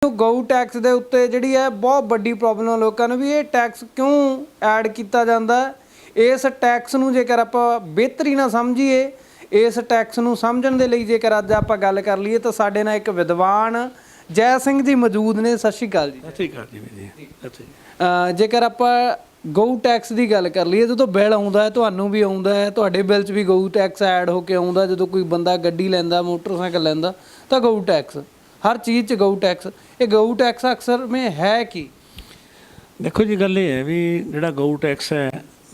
ਗਊ ਟੈਕਸ ਦੇ ਉੱਤੇ ਜਿਹੜੀ ਹੈ ਬਹੁਤ ਵੱਡੀ ਪ੍ਰੋਬਲਮ ਲੋਕਾਂ ਨੂੰ ਵੀ ਇਹ ਟੈਕਸ ਕਿਉਂ ਐਡ ਕੀਤਾ ਜਾਂਦਾ ਹੈ। ਇਸ ਟੈਕਸ ਨੂੰ ਜੇਕਰ ਆਪਾਂ ਬਿਹਤਰੀ ਨਾਲ ਸਮਝੀਏ, ਇਸ ਟੈਕਸ ਨੂੰ ਸਮਝਣ ਦੇ ਲਈ ਜੇਕਰ ਅੱਜ ਆਪਾਂ ਗੱਲ ਕਰ ਲਈਏ ਤਾਂ ਸਾਡੇ ਨਾਲ ਇੱਕ ਵਿਦਵਾਨ ਜੈ ਸਿੰਘ ਜੀ ਮੌਜੂਦ ਨੇ। ਸਤਿ ਸ਼੍ਰੀ ਅਕਾਲ ਜੀ। ਸਤਿ ਸ਼੍ਰੀ ਅਕਾਲ ਜੀ। ਜੇਕਰ ਆਪਾਂ ਗਊ ਟੈਕਸ ਦੀ ਗੱਲ ਕਰ ਲਈਏ, ਜਦੋਂ ਬਿੱਲ ਆਉਂਦਾ ਹੈ ਤੁਹਾਨੂੰ ਵੀ ਆਉਂਦਾ ਹੈ, ਤੁਹਾਡੇ ਬਿੱਲ 'ਚ ਵੀ ਗਊ ਟੈਕਸ ਐਡ ਹੋ ਕੇ ਆਉਂਦਾ। ਜਦੋਂ ਕੋਈ ਬੰਦਾ ਗੱਡੀ ਲੈਂਦਾ, ਮੋਟਰਸਾਈਕਲ ਲੈਂਦਾ ਤਾਂ ਗਊ ਟੈਕਸ, हर चीज़ च गऊ टैक्स। ये गऊ टैक्स अक्सर में है कि देखो जी, गल ये है भी जो गऊ टैक्स है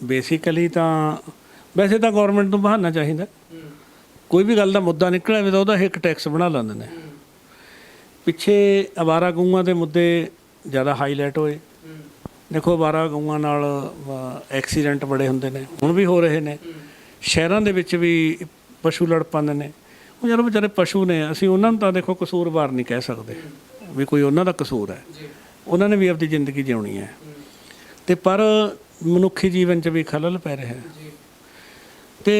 बेसिकली तो वैसे तो गौरमेंट को बहाना चाहिए। कोई भी गल का मुद्दा निकले तो वह एक टैक्स बना लेंगे ने। पिछे अवारा गऊआं के मुद्दे ज़्यादा हाईलाइट होए। देखो अवारा गऊआं नाल एक्सीडेंट बड़े होंदे ने, हुण भी हो रहे हैं। शहरों के विच भी पशु लड़ पाते हैं। ਉਹ ਜਦੋਂ ਵਿਚਾਰੇ ਪਸ਼ੂ ਨੇ, ਅਸੀਂ ਉਹਨਾਂ ਨੂੰ ਤਾਂ ਦੇਖੋ ਕਸੂਰਵਾਰ ਨਹੀਂ ਕਹਿ ਸਕਦੇ ਵੀ ਕੋਈ ਉਹਨਾਂ ਦਾ ਕਸੂਰ ਹੈ। ਉਹਨਾਂ ਨੇ ਵੀ ਆਪਣੀ ਜ਼ਿੰਦਗੀ ਜਿਉਣੀ ਹੈ ਅਤੇ ਪਰ ਮਨੁੱਖੀ ਜੀਵਨ 'ਚ ਵੀ ਖਲਲ ਪੈ ਰਿਹਾ। ਅਤੇ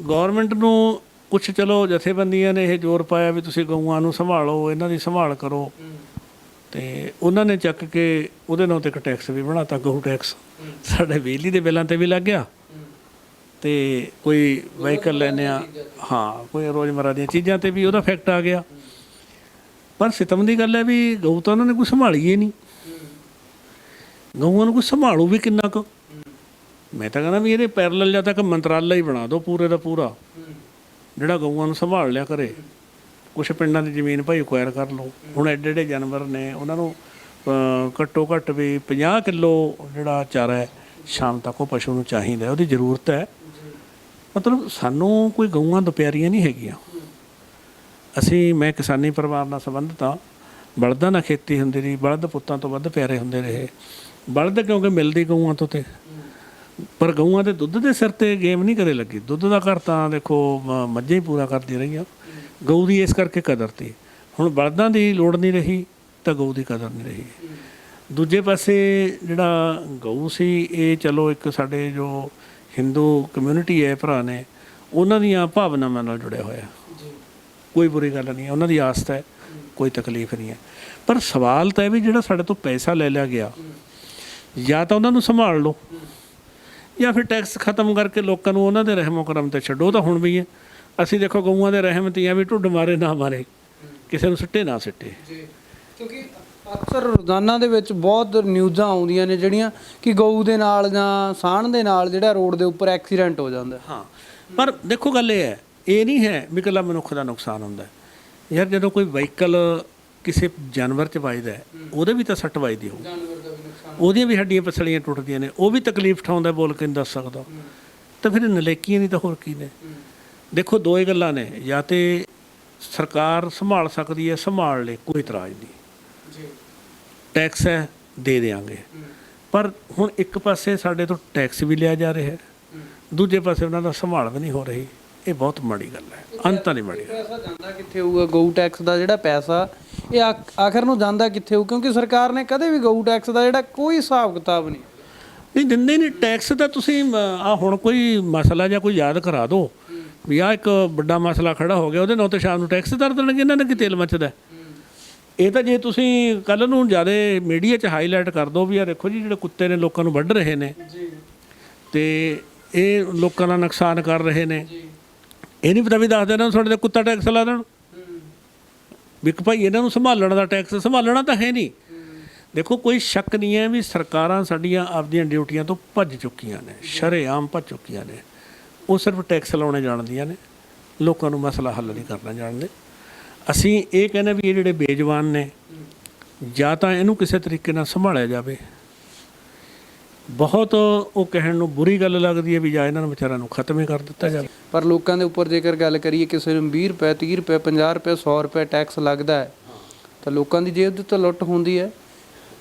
ਗੌਰਮੈਂਟ ਨੂੰ ਕੁਛ ਚਲੋ ਜਥੇਬੰਦੀਆਂ ਨੇ ਇਹ ਜ਼ੋਰ ਪਾਇਆ ਵੀ ਤੁਸੀਂ ਗਊਆਂ ਨੂੰ ਸੰਭਾਲੋ, ਇਹਨਾਂ ਦੀ ਸੰਭਾਲ ਕਰੋ, ਅਤੇ ਉਹਨਾਂ ਨੇ ਚੱਕ ਕੇ ਉਹਦੇ ਨਾਂ 'ਤੇ ਇੱਕ ਟੈਕਸ ਵੀ ਬਣਾ ਤਾ, ਗਊ ਟੈਕਸ। ਸਾਡੇ ਬਿਜਲੀ ਦੇ ਬਿੱਲਾਂ 'ਤੇ ਵੀ ਲੱਗ ਗਿਆ ਤੇ कोई ਵਹੀਕਲ ਲੈਂਦੇ ਆ, ਹਾਂ ਕੋਈ ਰੋਜ਼ਮਰਾ ਦੀਆਂ ਚੀਜ਼ਾਂ 'ਤੇ ਵੀ ਉਹਦਾ ਇਫੈਕਟ ਆ ਗਿਆ। ਪਰ ਸਿਤਮ ਦੀ ਗੱਲ ਹੈ ਵੀ ਗਊ ਤਾਂ ਉਹਨਾਂ ਨੇ ਕੋਈ ਸੰਭਾਲੀ ਹੀ ਨਹੀਂ। ਗਊਆਂ ਨੂੰ ਕੋਈ ਸੰਭਾਲੂ ਵੀ ਕਿੰਨਾ ਕੁ। ਮੈਂ ਤਾਂ ਕਹਿੰਦਾ ਵੀ ਇਹਦੇ ਪੈਰਲਲ ਜਾਂ ਤੱਕ ਮੰਤਰਾਲਾ ਹੀ ਬਣਾ ਦਿਓ ਪੂਰੇ ਦਾ ਪੂਰਾ, ਜਿਹੜਾ ਗਊਆਂ ਨੂੰ ਸੰਭਾਲ ਲਿਆ ਕਰੇ। ਕੁਛ ਪਿੰਡਾਂ ਦੀ ਜ਼ਮੀਨ ਭਾਈ ਐਕਵਾਇਰ ਕਰ ਲਓ। ਹੁਣ ਐਡੇ ਐਡੇ ਜਾਨਵਰ ਨੇ, ਉਹਨਾਂ ਨੂੰ ਘੱਟੋ ਘੱਟ ਵੀ 50 ਕਿਲੋ ਜਿਹੜਾ ਚਾਰਾ ਹੈ ਸ਼ਾਮ ਤੱਕ ਉਹ ਪਸ਼ੂ ਨੂੰ ਚਾਹੀਦਾ, ਉਹਦੀ ਜ਼ਰੂਰਤ ਹੈ। ਮਤਲਬ ਸਾਨੂੰ ਕੋਈ ਗਊਆਂ ਦੁਪਿਆਰੀਆਂ ਨਹੀਂ ਹੈਗੀਆਂ। ਮੈਂ ਕਿਸਾਨੀ ਪਰਿਵਾਰ ਨਾਲ ਸੰਬੰਧਿਤ ਹਾਂ। ਬਲਦਾਂ ਨਾਲ ਖੇਤੀ ਹੁੰਦੀ ਰਹੀ, ਬਲਦ ਪੁੱਤਾਂ ਤੋਂ ਵੱਧ ਪਿਆਰੇ ਹੁੰਦੇ ਰਹੇ। ਬਲਦ ਕਿਉਂਕਿ ਮਿਲਦੀ ਗਊਆਂ ਤੋਂ, ਪਰ ਗਊਆਂ ਦੇ ਦੁੱਧ ਦੇ ਸਿਰ 'ਤੇ ਗੇਮ ਨਹੀਂ ਕਦੇ ਲੱਗੀ। ਦੁੱਧ ਦਾ ਘਰ ਤਾਂ ਦੇਖੋ ਮੱਝਾਂ ਹੀ ਪੂਰਾ ਕਰਦੀ ਰਹੀਆਂ। ਗਊ ਦੀ ਇਸ ਕਰਕੇ ਕਦਰ ਤੀ। ਹੁਣ ਬਲਦਾਂ ਦੀ ਲੋੜ ਨਹੀਂ ਰਹੀ ਤਾਂ ਗਊ ਦੀ ਕਦਰ ਨਹੀਂ ਰਹੀ। ਦੂਜੇ ਪਾਸੇ ਜਿਹੜਾ ਗਊ ਸੀ, ਇਹ ਚਲੋ ਇੱਕ ਸਾਡੇ ਜੋ ਹਿੰਦੂ ਕਮਿਊਨਿਟੀ ਹੈ, ਭਰਾ ਨੇ, ਉਹਨਾਂ ਦੀਆਂ ਭਾਵਨਾਵਾਂ ਨਾਲ ਜੁੜਿਆ ਹੋਇਆ। ਕੋਈ ਬੁਰੀ ਗੱਲ ਨਹੀਂ ਹੈ, ਉਹਨਾਂ ਦੀ ਆਸਥਾ ਹੈ, ਕੋਈ ਤਕਲੀਫ ਨਹੀਂ ਹੈ। ਪਰ ਸਵਾਲ ਤਾਂ ਇਹ ਵੀ ਜਿਹੜਾ ਸਾਡੇ ਤੋਂ ਪੈਸਾ ਲੈ ਲਿਆ ਗਿਆ, ਜਾਂ ਤਾਂ ਉਹਨਾਂ ਨੂੰ ਸੰਭਾਲ ਲਓ ਜਾਂ ਫਿਰ ਟੈਕਸ ਖਤਮ ਕਰਕੇ ਲੋਕਾਂ ਨੂੰ ਉਹਨਾਂ ਦੇ ਰਹਿਮੋ ਕਰਮ 'ਤੇ ਛੱਡੋ। ਤਾਂ ਹੁਣ ਵੀ ਹੈ। ਅਸੀਂ ਦੇਖੋ ਗਊਆਂ ਦੇ ਰਹਿਮਤੀਆਂ ਵੀ ਢੁੱਡ ਮਾਰੇ ਨਾ ਮਾਰੇ, ਕਿਸੇ ਨੂੰ ਸਿੱਟੇ ਨਾ ਸਿੱਟੇ। ਕਿਉਂਕਿ ਅਕਸਰ ਰੋਜ਼ਾਨਾ ਦੇ ਵਿੱਚ ਬਹੁਤ ਨਿਊਜ਼ਾਂ ਆਉਂਦੀਆਂ ਨੇ ਜਿਹੜੀਆਂ ਕਿ ਗਊ ਦੇ ਨਾਲ ਜਾਂ ਸਾਣ ਦੇ ਨਾਲ ਜਿਹੜਾ ਰੋਡ ਦੇ ਉੱਪਰ ਐਕਸੀਡੈਂਟ ਹੋ ਜਾਂਦਾ। ਹਾਂ, ਪਰ ਦੇਖੋ ਗੱਲ ਇਹ ਹੈ, ਇਹ ਨਹੀਂ ਹੈ ਵੀ ਇਕੱਲਾ ਮਨੁੱਖ ਦਾ ਨੁਕਸਾਨ ਹੁੰਦਾ ਯਾਰ। ਜਦੋਂ ਕੋਈ ਵਹੀਕਲ ਕਿਸੇ ਜਾਨਵਰ 'ਚ ਵੱਜਦਾ, ਉਹਦੇ ਵੀ ਤਾਂ ਸੱਟ ਵੱਜਦੀ ਹੋਊ, ਉਹਦੀਆਂ ਵੀ ਹੱਡੀਆਂ ਪਸਲੀਆਂ ਟੁੱਟਦੀਆਂ ਨੇ, ਉਹ ਵੀ ਤਕਲੀਫ ਉਠਾਉਂਦਾ, ਬੋਲ ਕੇ ਨਹੀਂ ਦੱਸ ਸਕਦਾ। ਤਾਂ ਫਿਰ ਨਲਾਇਕੀਆਂ ਨਹੀਂ ਤਾਂ ਹੋਰ ਕੀ ਨੇ। ਦੇਖੋ ਦੋ ਹੀ ਗੱਲਾਂ ਨੇ, ਜਾਂ ਤਾਂ ਸਰਕਾਰ ਸੰਭਾਲ ਸਕਦੀ ਹੈ, ਸੰਭਾਲ ਲੈ, ਕੋਈ ਇਤਰਾਜ਼ ਨਹੀਂ। ਟੈਕਸ ਹੈ, ਦੇ ਦਿਆਂਗੇ। ਪਰ ਹੁਣ ਇੱਕ ਪਾਸੇ ਸਾਡੇ ਤੋਂ ਟੈਕਸ ਵੀ ਲਿਆ ਜਾ ਰਿਹਾ ਹੈ, ਦੂਜੇ ਪਾਸੇ ਉਹਨਾਂ ਦਾ ਸੰਭਾਲ ਵੀ ਨਹੀਂ ਹੋ ਰਹੀ। ਇਹ ਬਹੁਤ ਮਾੜੀ ਗੱਲ ਹੈ। ਅੰਤ ਨਹੀਂ ਮਾੜੀ। ਪੈਸਾ ਜਾਂਦਾ ਕਿੱਥੇ ਹੋਊਗਾ? ਗਊ ਟੈਕਸ ਦਾ ਜਿਹੜਾ ਪੈਸਾ ਇਹ ਆਖਰ ਨੂੰ ਜਾਂਦਾ ਕਿੱਥੇ ਹੋਊ? ਕਿਉਂਕਿ ਸਰਕਾਰ ਨੇ ਕਦੇ ਵੀ ਗਊ ਟੈਕਸ ਦਾ ਜਿਹੜਾ ਕੋਈ ਹਿਸਾਬ ਕਿਤਾਬ ਨਹੀਂ ਦਿੰਦੇ ਨਹੀਂ। ਟੈਕਸ ਤਾਂ ਤੁਸੀਂ ਹੁਣ ਕੋਈ ਮਸਲਾ ਜਾਂ ਕੋਈ ਯਾਦ ਕਰਾ ਦਿਓ ਵੀ ਆਹ ਇੱਕ ਵੱਡਾ ਮਸਲਾ ਖੜਾ ਹੋ ਗਿਆ, ਉਹਦੇ ਨਾਂ 'ਤੇ ਸ਼ਾਮ ਨੂੰ ਟੈਕਸ ਧਰ ਦੇਣਗੇ। ਇਹਨਾਂ ਨੇ ਕੀ ਤੇਲ ਮੱਚਦਾ। ਇਹ ਤਾਂ ਜੇ ਤੁਸੀਂ ਕੱਲ੍ਹ ਨੂੰ ਜ਼ਿਆਦਾ ਮੀਡੀਆ 'ਚ ਹਾਈਲਾਈਟ ਕਰ ਦਿਓ ਵੀ ਆ ਦੇਖੋ ਜੀ ਜਿਹੜੇ ਕੁੱਤੇ ਨੇ ਲੋਕਾਂ ਨੂੰ ਵੱਢ ਰਹੇ ਨੇ ਅਤੇ ਇਹ ਲੋਕਾਂ ਦਾ ਨੁਕਸਾਨ ਕਰ ਰਹੇ ਨੇ, ਇਹ ਨਹੀਂ ਪਤਾ ਵੀ ਦੱਸ ਦੇਣਾ ਤੁਹਾਡੇ 'ਤੇ ਕੁੱਤਾ ਟੈਕਸ ਲਾ ਦੇਣ ਵੀ ਭਾਈ ਇਹਨਾਂ ਨੂੰ ਸੰਭਾਲਣ ਦਾ ਟੈਕਸ। ਸੰਭਾਲਣਾ ਤਾਂ ਹੈ ਨਹੀਂ। ਦੇਖੋ ਕੋਈ ਸ਼ੱਕ ਨਹੀਂ ਹੈ ਵੀ ਸਰਕਾਰਾਂ ਸਾਡੀਆਂ ਆਪਦੀਆਂ ਡਿਊਟੀਆਂ ਤੋਂ ਭੱਜ ਚੁੱਕੀਆਂ ਨੇ, ਸ਼ਰੇਆਮ ਭੱਜ ਚੁੱਕੀਆਂ ਨੇ। ਉਹ ਸਿਰਫ ਟੈਕਸ ਲਾਉਣੇ ਜਾਣਦੀਆਂ ਨੇ, ਲੋਕਾਂ ਨੂੰ ਮਸਲਾ ਹੱਲ ਨਹੀਂ ਕਰਨਾ ਜਾਣਦੇ। ਅਸੀਂ ਇਹ ਕਹਿੰਦੇ ਵੀ ਇਹ ਜਿਹੜੇ ਬੇਜਵਾਨ ਨੇ, ਜਾਂ ਤਾਂ ਇਹਨੂੰ ਕਿਸੇ ਤਰੀਕੇ ਨਾਲ ਸੰਭਾਲਿਆ ਜਾਵੇ। ਬਹੁਤ ਉਹ ਕਹਿਣ ਨੂੰ ਬੁਰੀ ਗੱਲ ਲੱਗਦੀ ਹੈ ਵੀ ਜਾਂ ਇਹਨਾਂ ਨੂੰ ਵਿਚਾਰਿਆਂ ਨੂੰ ਖਤਮ ਹੀ ਕਰ ਦਿੱਤਾ ਜਾਵੇ। ਪਰ ਲੋਕਾਂ ਦੇ ਉੱਪਰ ਜੇਕਰ ਗੱਲ ਕਰੀਏ, ਕਿਸੇ ਨੂੰ 20 ਰੁਪਏ 30 ਰੁਪਏ 50 ਰੁਪਏ 100 ਰੁਪਏ ਟੈਕਸ ਲੱਗਦਾ ਹੈ ਤਾਂ ਲੋਕਾਂ ਦੀ ਜੇਬ ਦੇ ਉੱਤੇ ਲੁੱਟ ਹੁੰਦੀ ਹੈ।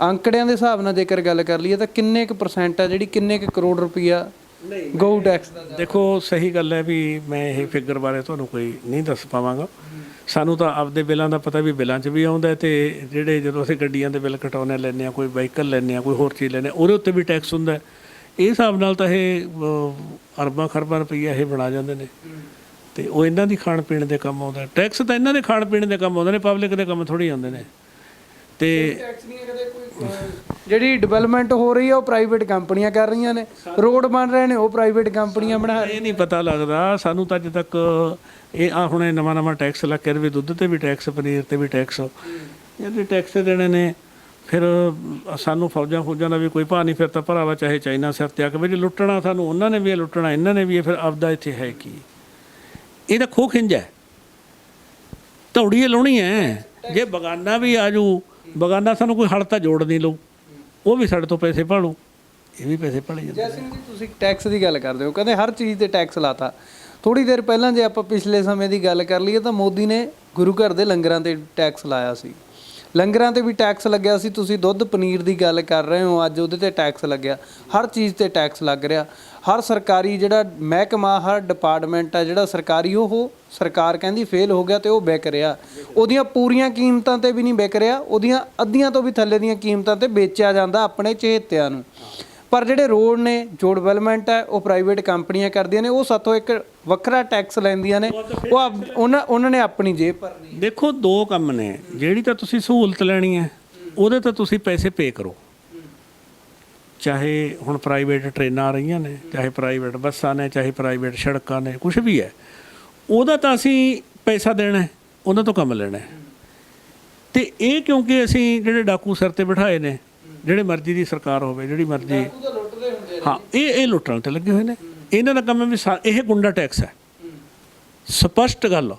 ਅੰਕੜਿਆਂ ਦੇ ਹਿਸਾਬ ਨਾਲ ਜੇਕਰ ਗੱਲ ਕਰ ਲਈਏ ਤਾਂ ਕਿੰਨੇ ਕੁ % ਹੈ ਜਿਹੜੀ ਕਿੰਨੇ ਕੁ ਕਰੋੜ ਰੁਪਈਆ ਗਊ ਟੈਕਸ ਦਾ? ਦੇਖੋ ਸਹੀ ਗੱਲ ਹੈ ਵੀ ਮੈਂ ਇਹ ਫਿਗਰ ਬਾਰੇ ਤੁਹਾਨੂੰ ਕੋਈ ਨਹੀਂ ਦੱਸ ਪਾਵਾਂਗਾ। ਸਾਨੂੰ ਤਾਂ ਆਪਦੇ ਬਿੱਲਾਂ ਦਾ ਪਤਾ ਵੀ ਬਿੱਲਾਂ 'ਚ ਵੀ ਆਉਂਦਾ, ਅਤੇ ਜਿਹੜੇ ਜਦੋਂ ਅਸੀਂ ਗੱਡੀਆਂ ਦੇ ਬਿੱਲ ਕਟਾਉਂਦੇ ਲੈਂਦੇ ਹਾਂ, ਕੋਈ ਵਹੀਕਲ ਲੈਂਦੇ ਹਾਂ, ਕੋਈ ਹੋਰ ਚੀਜ਼ ਲੈਂਦੇ ਹਾਂ, ਉਹਦੇ ਉੱਤੇ ਵੀ ਟੈਕਸ ਹੁੰਦਾ। ਇਹ ਹਿਸਾਬ ਨਾਲ ਤਾਂ ਇਹ ਅਰਬਾਂ ਖਰਬਾਂ ਰੁਪਈਆ ਇਹ ਬਣਾ ਜਾਂਦੇ ਨੇ। ਤੇ ਉਹ ਇਹਨਾਂ ਦੀ ਖਾਣ ਪੀਣ ਦੇ ਕੰਮ ਆਉਂਦਾ। ਟੈਕਸ ਤਾਂ ਇਹਨਾਂ ਦੇ ਖਾਣ ਪੀਣ ਦੇ ਕੰਮ ਆਉਂਦੇ ਨੇ, ਪਬਲਿਕ ਦੇ ਕੰਮ ਥੋੜ੍ਹੀ ਆਉਂਦੇ ਨੇ। ਤੇ ਟੈਕਸ ਦੀਆਂ ਕਦੇ ਕੋਈ ਜਿਹੜੀ ਡਿਵੈਲਪਮੈਂਟ ਹੋ ਰਹੀ ਹੈ ਉਹ ਪ੍ਰਾਈਵੇਟ ਕੰਪਨੀਆਂ ਕਰ ਰਹੀਆਂ ਨੇ, ਰੋਡ ਬਣ ਰਹੇ ਨੇ ਉਹ ਪ੍ਰਾਈਵੇਟ ਕੰਪਨੀਆਂ ਬਣਾ ਰਹੀਆਂ। ਇਹ ਨਹੀਂ ਪਤਾ ਲੱਗਦਾ ਸਾਨੂੰ ਤਾਂ ਅੱਜ ਤੱਕ ਇਹ ਆ ਹੁਣੇ ਨਵਾਂ ਟੈਕਸ ਲੱਗ ਕੇ ਵੀ ਦੁੱਧ ਤੇ ਵੀ ਟੈਕਸ, ਪਨੀਰ ਤੇ ਵੀ ਟੈਕਸ, ਇਹਦੇ ਟੈਕਸ ਦੇਣੇ ਨੇ। ਫਿਰ ਸਾਨੂੰ ਫੌਜਾਂ ਦਾ ਵੀ ਕੋਈ ਭਾਅ ਨਹੀਂ, ਫਿਰ ਤਾਂ ਭਰਾਵਾ ਚਾਹੇ ਚਾਈਨਾ ਸਿਰ ਤੇ ਆ ਕੇ ਵੀ ਲੁੱਟਣਾ ਸਾਨੂੰ ਉਹਨਾਂ ਨੇ ਵੀ ਲੁੱਟਣਾ ਇਹਨਾਂ ਨੇ ਵੀ, ਫਿਰ ਆਪਦਾ ਇੱਥੇ ਹੈ ਕੀ? ਇਹਦਾ ਖੋਹ ਖਿੰਜ ਹੈ, ਧੌੜੀ ਲਾਉਣੀ ਹੈ। ਜੇ ਬਗਾਨਾ ਵੀ ਆ ਜੂ, ਬਗਾਨਾ ਸਾਨੂੰ ਕੋਈ ਹੜ ਤਾਂ ਜੋੜ ਨਹੀਂ ਲਊ, ਉਹ ਵੀ ਸਾਡੇ ਤੋਂ ਪੈਸੇ ਭਾਲੂ, ਇਹ ਵੀ ਪੈਸੇ ਭਾਲੇ ਜਾਂਦੇ। ਜੈ ਸਿੰਘ ਜੀ, ਤੁਸੀਂ ਟੈਕਸ ਦੀ ਗੱਲ ਕਰਦੇ ਹੋ, ਕਹਿੰਦੇ ਹਰ ਚੀਜ਼ ਤੇ ਟੈਕਸ ਲਾਤਾ। ਥੋੜੀ ਦੇਰ ਪਹਿਲਾਂ ਜੇ ਆਪਾਂ ਪਿਛਲੇ ਸਮੇਂ ਦੀ ਗੱਲ ਕਰ ਲਈਏ ਤਾਂ ਮੋਦੀ ਨੇ ਗੁਰੂ ਘਰ ਦੇ ਲੰਗਰਾਂ ਤੇ ਟੈਕਸ ਲਾਇਆ ਸੀ, ਲੰਗਰਾਂ ਤੇ ਵੀ ਟੈਕਸ ਲੱਗਿਆ ਸੀ। ਤੁਸੀਂ ਦੁੱਧ ਪਨੀਰ ਦੀ ਗੱਲ ਕਰ ਰਹੇ ਹੋ, ਅੱਜ ਉਹਦੇ ਤੇ ਟੈਕਸ ਲੱਗਿਆ। ਹਰ ਚੀਜ਼ ਤੇ ਟੈਕਸ ਲੱਗ ਰਿਹਾ। ਹਰ ਸਰਕਾਰੀ ਜਿਹੜਾ ਮਹਿਕਮਾ, ਹਰ ਡਿਪਾਰਟਮੈਂਟ ਆ ਜਿਹੜਾ ਸਰਕਾਰੀ, ਉਹ ਸਰਕਾਰ ਕਹਿੰਦੀ ਫੇਲ ਹੋ ਗਿਆ ਤੇ ਉਹ ਵਿਕ ਰਿਹਾ। ਉਹਦੀਆਂ ਪੂਰੀਆਂ ਕੀਮਤਾਂ ਤੇ ਵੀ ਨਹੀਂ ਵਿਕ ਰਿਹਾ, ਉਹਦੀਆਂ ਅੱਧੀਆਂ ਤੋਂ ਵੀ ਥੱਲੇ ਦੀਆਂ ਕੀਮਤਾਂ ਤੇ ਵੇਚਿਆ ਜਾਂਦਾ ਆਪਣੇ ਚਹੇਤਿਆਂ ਨੂੰ। ਪਰ ਜਿਹੜੇ ਰੋਡ ਨੇ, ਜੋ ਡਿਵੈਲਪਮੈਂਟ ਹੈ, ਉਹ ਪ੍ਰਾਈਵੇਟ ਕੰਪਨੀਆਂ ਕਰਦੀਆਂ ਨੇ, ਉਹ ਸਾਥੋਂ ਇੱਕ ਵੱਖਰਾ ਟੈਕਸ ਲੈਂਦੀਆਂ ਨੇ, ਉਹ ਉਹਨਾਂ ਨੇ ਆਪਣੀ ਜੇਬ ਭਰਨੀ। ਦੇਖੋ ਦੋ ਕੰਮ ਨੇ, ਜਿਹੜੀ ਤਾਂ ਤੁਸੀਂ ਸਹੂਲਤ ਲੈਣੀ ਹੈ ਉਹਦੇ ਤਾਂ ਤੁਸੀਂ ਪੈਸੇ ਪੇ ਕਰੋ। ਚਾਹੇ ਹੁਣ ਪ੍ਰਾਈਵੇਟ ਟ੍ਰੇਨਾਂ ਆ ਰਹੀਆਂ ਨੇ, ਚਾਹੇ ਪ੍ਰਾਈਵੇਟ ਬੱਸਾਂ ਨੇ, ਚਾਹੇ ਪ੍ਰਾਈਵੇਟ ਸੜਕਾਂ ਨੇ, ਕੁਛ ਵੀ ਹੈ, ਉਹਦਾ ਤਾਂ ਅਸੀਂ ਪੈਸਾ ਦੇਣਾ ਹੈ, ਉਹਨਾਂ ਤੋਂ ਕੰਮ ਲੈਣਾ ਹੈ। ਤੇ ਇਹ ਕਿਉਂਕਿ ਅਸੀਂ ਜਿਹੜੇ ਡਾਕੂ ਸਿਰ ਤੇ ਬਿਠਾਏ ਨੇ, ਜਿਹੜੇ ਮਰਜ਼ੀ ਦੀ ਸਰਕਾਰ ਹੋਵੇ, ਜਿਹੜੀ ਮਰਜ਼ੀ, ਹਾਂ ਇਹ ਲੁੱਟਣ ਤੇ ਲੱਗੇ ਹੋਏ ਨੇ। ਇਹਨਾਂ ਦਾ ਕੰਮ ਹੈ ਵੀ ਇਹ ਗੁੰਡਾ ਟੈਕਸ ਹੈ। ਸਪਸ਼ਟ ਗੱਲ,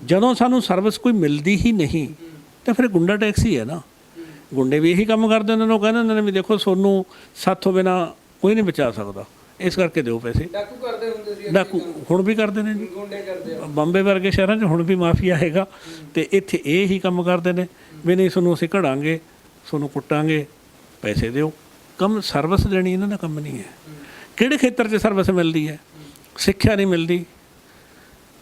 ਜਦੋਂ ਸਾਨੂੰ ਸਰਵਿਸ ਕੋਈ ਮਿਲਦੀ ਹੀ ਨਹੀਂ ਤਾਂ ਫਿਰ ਗੁੰਡਾ ਟੈਕਸ ਹੀ ਹੈ ਨਾ। ਗੁੰਡੇ ਵੀ ਇਹੀ ਕੰਮ ਕਰਦੇ ਨੇ, ਉਹ ਕਹਿੰਦੇ ਨੇ ਵੀ ਦੇਖੋ ਤੁਹਾਨੂੰ ਸਾਥੋਂ ਬਿਨਾਂ ਕੋਈ ਨਹੀਂ ਬਚਾ ਸਕਦਾ, ਇਸ ਕਰਕੇ ਦਿਓ ਪੈਸੇ। ਡਾਕੂ ਕਰਦੇ ਹੁੰਦੇ ਸੀ, ਡਾਕੂ ਹੁਣ ਵੀ ਕਰਦੇ ਨੇ ਜੀ, ਗੁੰਡੇ ਕਰਦੇ ਆ। ਬੰਬੇ ਵਰਗੇ ਸ਼ਹਿਰਾਂ 'ਚ ਹੁਣ ਵੀ ਮਾਫੀਆ ਹੈਗਾ, ਤੇ ਇੱਥੇ ਇਹ ਹੀ ਕੰਮ ਕਰਦੇ ਨੇ ਵੀ ਨਹੀਂ ਤੁਹਾਨੂੰ ਅਸੀਂ ਘੜਾਂਗੇ, ਤੁਹਾਨੂੰ ਕੁੱਟਾਂਗੇ, ਪੈਸੇ ਦਿਓ। ਕੰਮ ਸਰਵਿਸ ਦੇਣੀ ਇਹਨਾਂ ਦਾ ਕੰਮ ਨਹੀਂ ਹੈ। ਕਿਹੜੇ ਖੇਤਰ 'ਚ ਸਰਵਿਸ ਮਿਲਦੀ ਹੈ? ਸਿੱਖਿਆ ਨਹੀਂ ਮਿਲਦੀ,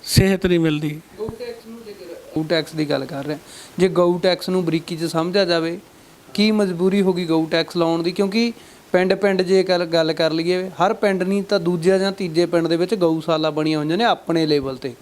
ਸਿਹਤ ਨਹੀਂ ਮਿਲਦੀ। ਗਊ ਟੈਕਸ ਦੀ ਗੱਲ ਕਰ ਰਹੇ, ਜੇ ਗਊ ਟੈਕਸ ਨੂੰ ਬਰੀਕੀ 'ਚ ਸਮਝਿਆ ਜਾਵੇ, ਕੀ ਮਜਬੂਰੀ ਹੋ ਗਈ ਗਊ ਟੈਕਸ ਲਾਉਣ ਦੀ? ਕਿਉਂਕਿ ਪਿੰਡ ਜੇ ਗੱਲ ਕਰ ਲਈਏ, ਹਰ ਪਿੰਡ ਨਹੀਂ ਤਾਂ ਦੂਜੇ ਜਾਂ ਤੀਜੇ ਪਿੰਡ ਦੇ ਵਿੱਚ ਗਊਸ਼ਾਲਾ ਬਣੀਆਂ ਹੋਈਆਂ ਨੇ ਆਪਣੇ ਲੈਵਲ ਤੇ।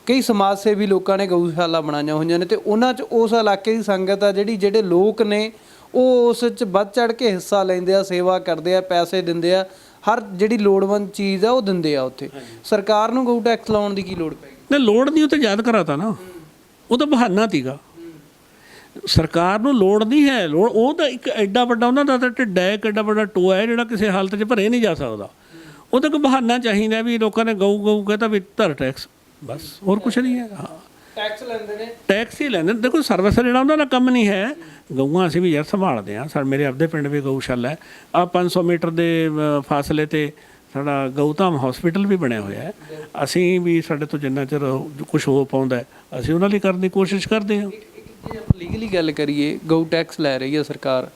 ਕਈ ਸਮਾਜ ਸੇਵੀ ਲੋਕਾਂ ਨੇ ਗਊਸ਼ਾਲਾ ਬਣਾਈਆਂ ਹੋਈਆਂ ਨੇ, ਤੇ ਉਹਨਾਂ 'ਚ ਉਸ ਇਲਾਕੇ ਦੀ ਸੰਗਤ ਆ ਜਿਹੜੇ ਲੋਕ ਨੇ, ਉਹ ਉਸ 'ਚ ਵੱਧ ਚੜ੍ਹ ਕੇ ਹਿੱਸਾ ਲੈਂਦੇ ਆ, ਸੇਵਾ ਕਰਦੇ ਆ, ਪੈਸੇ ਦਿੰਦੇ ਆ, ਹਰ ਜਿਹੜੀ ਲੋੜਵੰਦ ਚੀਜ਼ ਆ ਉਹ ਦਿੰਦੇ ਆ ਉੱਥੇ। ਸਰਕਾਰ ਨੂੰ ਗਊ ਟੈਕਸ ਲਾਉਣ ਦੀ ਕੀ ਲੋੜ ਪੈ ਗਈ? ਨਹੀਂ, ਲੋੜ ਨਹੀਂ, ਉਹ ਤਾਂ ਯਾਦ ਕਰਾਤਾ ਨਾ, ਉਹ ਤਾਂ ਬਹਾਨਾ ਸੀਗਾ। ਸਰਕਾਰ ਨੂੰ ਲੋੜ ਨਹੀਂ ਹੈ, ਉਹ ਤਾਂ ਇੱਕ ਐਡਾ ਵੱਡਾ ਉਹਨਾਂ ਦਾ ਤਾਂ ਢਿੱਡ ਹੈ, ਇੱਕ ਐਡਾ ਵੱਡਾ ਟੋਆ ਹੈ ਜਿਹੜਾ ਕਿਸੇ ਹਾਲਤ 'ਚ ਭਰੇ ਨਹੀਂ ਜਾ ਸਕਦਾ। ਉਹ ਤਾਂ ਕੋਈ ਬਹਾਨਾ ਚਾਹੀਦਾ ਵੀ ਲੋਕਾਂ ਨੇ ਗਊ ਕਹਿੰਦਾ ਵੀ ਧਰ ਟੈਕਸ, ਬਸ ਹੋਰ ਕੁਛ ਨਹੀਂ ਹੈ। ਹਾਂ, ਟੈਕਸ ਲੈਂਦੇ ਨੇ, ਟੈਕਸ ਹੀ ਲੈਂਦੇ ਨੇ। ਦੇਖੋ ਸਰਵਿਸ ਜਿਹੜਾ ਉਹਨਾਂ ਦਾ ਕੰਮ ਨਹੀਂ ਹੈ। ਗਊਆਂ ਅਸੀਂ ਵੀ ਯਾਰ ਸੰਭਾਲਦੇ ਹਾਂ, ਮੇਰੇ ਆਪਦੇ ਪਿੰਡ ਵੀ ਗਊਸ਼ਾਲਾ ਹੈ। ਆਹ 500 ਮੀਟਰ ਦੇ ਫਾਸਲੇ 'ਤੇ ਸਾਡਾ ਗਊਧਾਮ ਹਸਪੀਟਲ ਵੀ ਬਣਿਆ ਹੋਇਆ ਹੈ। ਅਸੀਂ ਵੀ ਸਾਡੇ ਤੋਂ ਜਿੰਨਾ ਚਿਰ ਕੁਛ ਹੋ ਪਾਉਂਦਾ ਅਸੀਂ ਉਹਨਾਂ ਲਈ ਕਰਨ ਦੀ ਕੋਸ਼ਿਸ਼ ਕਰਦੇ ਹਾਂ। ਜੇ ਆਪਾਂ ਲੀਗਲੀ ਗੱਲ ਕਰੀਏ, ਗਊ ਟੈਕਸ ਲੈ ਰਹੀ ਹੈ ਸਰਕਾਰ,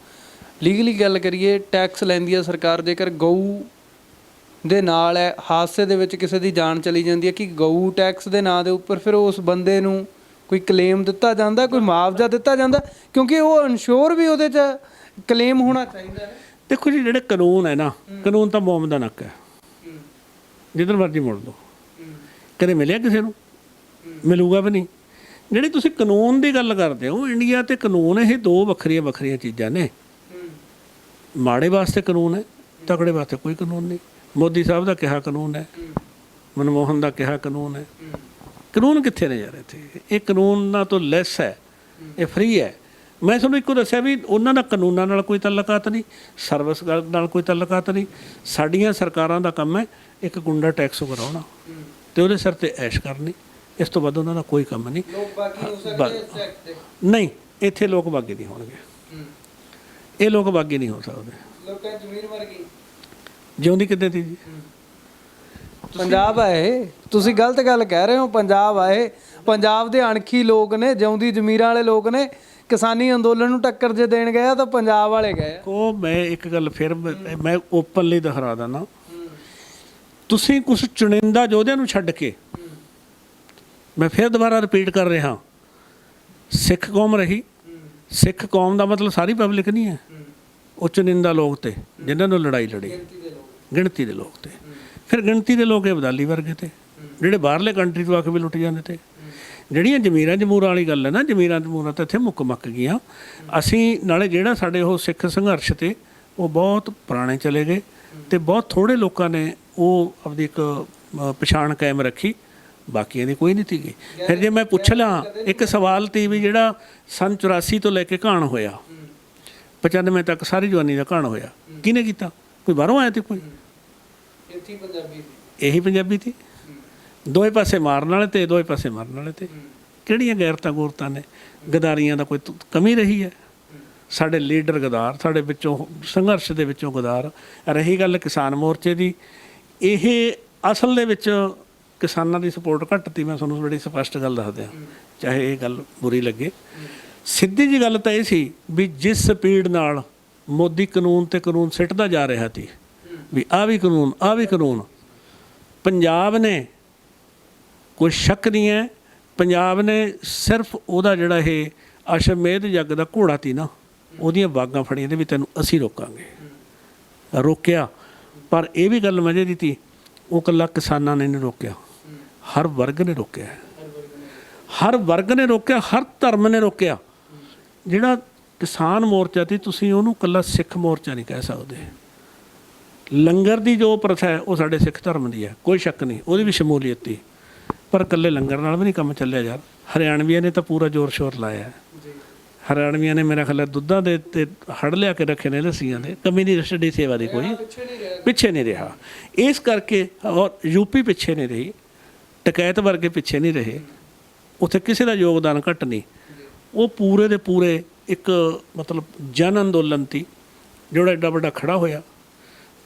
ਲੀਗਲੀ ਗੱਲ ਕਰੀਏ, ਟੈਕਸ ਲੈਂਦੀ ਹੈ ਸਰਕਾਰ। ਜੇਕਰ ਗਊ ਦੇ ਨਾਲ ਹੈ, ਹਾਦਸੇ ਦੇ ਵਿੱਚ ਕਿਸੇ ਦੀ ਜਾਨ ਚਲੀ ਜਾਂਦੀ ਹੈ, ਕਿ ਗਊ ਟੈਕਸ ਦੇ ਨਾਂ ਦੇ ਉੱਪਰ ਫਿਰ ਉਸ ਬੰਦੇ ਨੂੰ ਕੋਈ ਕਲੇਮ ਦਿੱਤਾ ਜਾਂਦਾ, ਕੋਈ ਮੁਆਵਜ਼ਾ ਦਿੱਤਾ ਜਾਂਦਾ? ਕਿਉਂਕਿ ਉਹ ਇਨਸ਼ੋਰ ਵੀ ਉਹਦੇ 'ਚ ਕਲੇਮ ਹੋਣਾ ਚਾਹੀਦਾ ਹੈ। ਦੇਖੋ ਜੀ, ਜਿਹੜੇ ਕਾਨੂੰਨ ਹੈ ਨਾ, ਕਾਨੂੰਨ ਤਾਂ ਮੋਮ ਦਾ ਨੱਕ ਹੈ, ਜਿੱਧਰ ਮਰਜ਼ੀ ਮੁੜ ਲਓ। ਕਦੇ ਮਿਲਿਆ ਕਿਸੇ ਨੂੰ? ਮਿਲੂਗਾ ਵੀ ਨਹੀਂ। ਜਿਹੜੀ ਤੁਸੀਂ ਕਾਨੂੰਨ ਦੀ ਗੱਲ ਕਰਦੇ ਹੋ, ਇੰਡੀਆ ਤੇ ਕਾਨੂੰਨ, ਇਹ ਦੋ ਵੱਖਰੀਆਂ ਚੀਜ਼ਾਂ ਨੇ। ਮਾੜੇ ਵਾਸਤੇ ਕਾਨੂੰਨ ਹੈ, ਤਕੜੇ ਵਾਸਤੇ ਕੋਈ ਕਾਨੂੰਨ ਨਹੀਂ। ਮੋਦੀ ਸਾਹਿਬ ਦਾ ਕਿਹਾ ਕਾਨੂੰਨ ਹੈ, ਮਨਮੋਹਨ ਦਾ ਕਿਹਾ ਕਾਨੂੰਨ ਹੈ। ਕਾਨੂੰਨ ਕਿੱਥੇ ਨੇ ਯਾਰ ਇੱਥੇ? ਇਹ ਕਾਨੂੰਨਾਂ ਤੋਂ ਲੈਸ ਹੈ, ਇਹ ਫ੍ਰੀ ਹੈ। ਮੈਂ ਤੁਹਾਨੂੰ ਇੱਕੋ ਦੱਸਿਆ ਵੀ ਉਹਨਾਂ ਦਾ ਕਾਨੂੰਨਾਂ ਨਾਲ ਕੋਈ ਤਾਲੁਕਾਤ ਨਹੀਂ, ਸਰਵਿਸ ਨਾਲ ਕੋਈ ਤਾਲੁਕਾਤ ਨਹੀਂ। ਸਾਡੀਆਂ ਸਰਕਾਰਾਂ ਦਾ ਕੰਮ ਹੈ ਇੱਕ ਗੁੰਡਾ ਟੈਕਸ ਕਰਾਉਣਾ ਤੇ ਉਹਦੇ ਸਿਰ ਤੇ ਐਸ਼ ਕਰਨੀ, ਇਸ ਤੋਂ ਵੱਧ ਉਹਨਾਂ ਦਾ ਕੋਈ ਕੰਮ ਨਹੀਂ। ਨਹੀਂ, ਇੱਥੇ ਲੋਕ ਬਾਗੀ ਨਹੀਂ ਹੋਣਗੇ, ਇਹ ਲੋਕ ਬਾਗੀ ਨਹੀਂ ਹੋ ਸਕਦੇ। ਲੋਕਾਂ ਦੀ ਜ਼ਮੀਰ ਮਰ ਗਈ, ਜਿਉਂਦੀ ਕਿੱਦਾਂ ਦੀ ਜੀ? ਪੰਜਾਬ ਆਏ, ਤੁਸੀਂ ਗਲਤ ਗੱਲ ਕਹਿ ਰਹੇ ਹੋ। ਪੰਜਾਬ ਆਏ, ਪੰਜਾਬ ਦੇ ਅਣਖੀ ਲੋਕ ਨੇ, ਜਿਉਂਦੀ ਜ਼ਮੀਰਾਂ ਵਾਲੇ ਲੋਕ ਨੇ। ਕਿਸਾਨੀ ਅੰਦੋਲਨ ਨੂੰ ਟੱਕਰ ਜੇ ਦੇਣ ਗਏ ਆ ਤਾਂ ਪੰਜਾਬ ਵਾਲੇ ਗਏ। ਉਹ ਮੈਂ ਇੱਕ ਗੱਲ ਫਿਰ ਮੈਂ ਓਪਨਲੀ ਦੁਹਰਾ ਦਿੰਦਾ, ਤੁਸੀਂ ਕੁਛ ਚੁਣਿੰਦਾ ਯੋਧਿਆਂ ਨੂੰ ਛੱਡ ਕੇ, ਮੈਂ ਫਿਰ ਦੁਬਾਰਾ ਰਿਪੀਟ ਕਰ ਰਿਹਾ, ਸਿੱਖ ਕੌਮ ਰਹੀ। ਸਿੱਖ ਕੌਮ ਦਾ ਮਤਲਬ ਸਾਰੀ ਪਬਲਿਕ ਨਹੀਂ ਹੈ, ਉਹ ਚੁਣਿੰਦਾ ਲੋਕ ਤੇ ਜਿਨ੍ਹਾਂ ਨੂੰ ਲੜਾਈ ਲੜੀ, ਗਿਣਤੀ ਦੇ ਲੋਕ ਤੇ। ਫਿਰ ਗਿਣਤੀ ਦੇ ਲੋਕ ਇਹ ਬਦਾਲੀ ਵਰਗੇ ਤੇ ਜਿਹੜੇ ਬਾਹਰਲੇ ਕੰਟਰੀ ਤੋਂ ਆ ਕੇ ਵੀ ਲੁੱਟ ਜਾਂਦੇ ਤੇ। ਜਿਹੜੀਆਂ ਜ਼ਮੀਰਾਂ ਜਮੂਰਾਂ ਵਾਲੀ ਗੱਲ ਹੈ ਨਾ, ਜ਼ਮੀਰਾਂ ਜਮੂਰਾਂ ਤਾਂ ਇੱਥੇ ਮੁੱਕ ਗਈਆਂ। ਅਸੀਂ ਨਾਲੇ ਜਿਹੜਾ ਸਾਡੇ ਉਹ ਸਿੱਖ ਸੰਘਰਸ਼ ਤੇ ਉਹ ਬਹੁਤ ਪੁਰਾਣੇ ਚਲੇ ਗਏ ਤੇ ਬਹੁਤ ਥੋੜ੍ਹੇ ਲੋਕਾਂ ਨੇ ਉਹ ਆਪਦੀ ਇੱਕ ਪਛਾਣ ਕਾਇਮ ਰੱਖੀ, ਬਾਕੀਆਂ ਦੀ ਕੋਈ ਨਹੀਂ ਤੀ ਗਈ। ਫਿਰ ਜੇ ਮੈਂ ਪੁੱਛ ਲਾਂ ਇੱਕ ਸਵਾਲ ਤੀ ਵੀ ਜਿਹੜਾ ਸੰਨ 84 ਤੋਂ ਲੈ ਕੇ ਘਾਣ ਹੋਇਆ 95 ਤੱਕ ਸਾਰੀ ਜਵਾਨੀ ਦਾ ਘਾਣ ਹੋਇਆ, ਕਿਹਨੇ ਕੀਤਾ? ਕੋਈ ਬਾਹਰੋਂ ਆਇਆ ਤੇ ਕੋਈ? ਇਹੀ ਪੰਜਾਬੀ ਸੀ। ਦੋਵੇਂ ਪਾਸੇ ਮਾਰਨ ਵਾਲੇ ਤੇ ਦੋਵੇਂ ਪਾਸੇ ਮਰਨ ਵਾਲੇ ਤੇ। ਕਿਹੜੀਆਂ ਗੈਰਤਾਂ ਗੋਰਤਾਂ ਨੇ? ਗਦਾਰੀਆਂ ਦਾ ਕੋਈ ਕਮੀ ਰਹੀ ਹੈ? ਸਾਡੇ ਲੀਡਰ ਗਦਾਰ, ਸਾਡੇ ਵਿੱਚੋਂ ਸੰਘਰਸ਼ ਦੇ ਵਿੱਚੋਂ ਗਦਾਰ। ਰਹੀ ਗੱਲ ਕਿਸਾਨ ਮੋਰਚੇ ਦੀ, ਇਹ ਅਸਲ ਦੇ ਵਿੱਚ ਕਿਸਾਨਾਂ ਦੀ ਸਪੋਰਟ ਘੱਟ ਤੀ। ਮੈਂ ਤੁਹਾਨੂੰ ਬੜੀ ਸਪਸ਼ਟ ਗੱਲ ਦੱਸ ਦਿਆਂ, ਚਾਹੇ ਇਹ ਗੱਲ ਬੁਰੀ ਲੱਗੇ। ਸਿੱਧੀ ਜੀ ਗੱਲ ਤਾਂ ਇਹ ਸੀ ਵੀ ਜਿਸ ਸਪੀਡ ਨਾਲ ਮੋਦੀ ਕਾਨੂੰਨ ਤੇ ਕਾਨੂੰਨ ਸਿੱਟਦਾ ਜਾ ਰਿਹਾ ਸੀ ਵੀ ਆਹ ਵੀ ਕਾਨੂੰਨ, ਆਹ ਵੀ ਕਾਨੂੰਨ, ਪੰਜਾਬ ਨੇ, ਕੋਈ ਸ਼ੱਕ ਨਹੀਂ ਹੈ, ਪੰਜਾਬ ਨੇ ਸਿਰਫ ਉਹਦਾ ਜਿਹੜਾ ਇਹ ਅਸ਼ਵਮੇਧ ਯੱਗ ਦਾ ਘੋੜਾ ਤੀ ਨਾ, ਉਹਦੀਆਂ ਬਾਗਾਂ ਫੜੀਆਂ ਤੇ ਵੀ ਤੈਨੂੰ ਅਸੀਂ ਰੋਕਾਂਗੇ, ਰੋਕਿਆ। ਪਰ ਇਹ ਵੀ ਗੱਲ ਮਜ਼ੇ ਦੀ ਤੀ, ਉਹ ਇਕੱਲਾ ਕਿਸਾਨਾਂ ਨੇ ਨਹੀਂ ਰੋਕਿਆ, ਹਰ ਵਰਗ ਨੇ ਰੋਕਿਆ, ਹਰ ਵਰਗ ਨੇ ਰੋਕਿਆ, ਹਰ ਧਰਮ ਨੇ ਰੋਕਿਆ। ਜਿਹੜਾ ਕਿਸਾਨ ਮੋਰਚਾ ਤੀ, ਤੁਸੀਂ ਉਹਨੂੰ ਇਕੱਲਾ ਸਿੱਖ ਮੋਰਚਾ ਨਹੀਂ ਕਹਿ ਸਕਦੇ। ਲੰਗਰ ਦੀ ਜੋ ਪ੍ਰਥਾ ਹੈ ਉਹ ਸਾਡੇ ਸਿੱਖ ਧਰਮ ਦੀ ਹੈ, ਕੋਈ ਸ਼ੱਕ ਨਹੀਂ, ਉਹਦੀ ਵੀ ਸ਼ਮੂਲੀਅਤ ਤੀ। ਪਰ ਇਕੱਲੇ ਲੰਗਰ ਨਾਲ ਵੀ ਨਹੀਂ ਕੰਮ ਚੱਲਿਆ ਯਾਰ। ਹਰਿਆਣਵੀਆਂ ਨੇ ਤਾਂ ਪੂਰਾ ਜ਼ੋਰ ਸ਼ੋਰ ਲਾਇਆ। ਹਰਿਆਣਵੀਆਂ ਨੇ ਮੇਰਾ ਖਿਆਲ ਦੁੱਧਾਂ ਦੇ ਤੇ ਹੜ ਲਿਆ ਕੇ ਰੱਖੇ ਨੇ, ਲੱਸੀਆਂ ਦੇ, ਕਮੀ ਨਹੀਂ ਰਸੜੀ ਸੇਵਾ ਦੀ ਕੋਈ ਪਿੱਛੇ ਨਹੀਂ ਰਿਹਾ। ਇਸ ਕਰਕੇ ਔਰ ਯੂਪੀ ਪਿੱਛੇ ਨਹੀਂ ਰਹੀ, ਟਕੈਤ ਵਰਗੇ ਪਿੱਛੇ ਨਹੀਂ ਰਹੇ, ਉੱਥੇ ਕਿਸੇ ਦਾ ਯੋਗਦਾਨ ਘੱਟ ਨਹੀਂ। ਉਹ ਪੂਰੇ ਦੇ ਪੂਰੇ ਇੱਕ ਮਤਲਬ ਜਨ ਅੰਦੋਲਨ ਸੀ ਜਿਹੜਾ ਐਡਾ ਵੱਡਾ ਖੜਾ ਹੋਇਆ।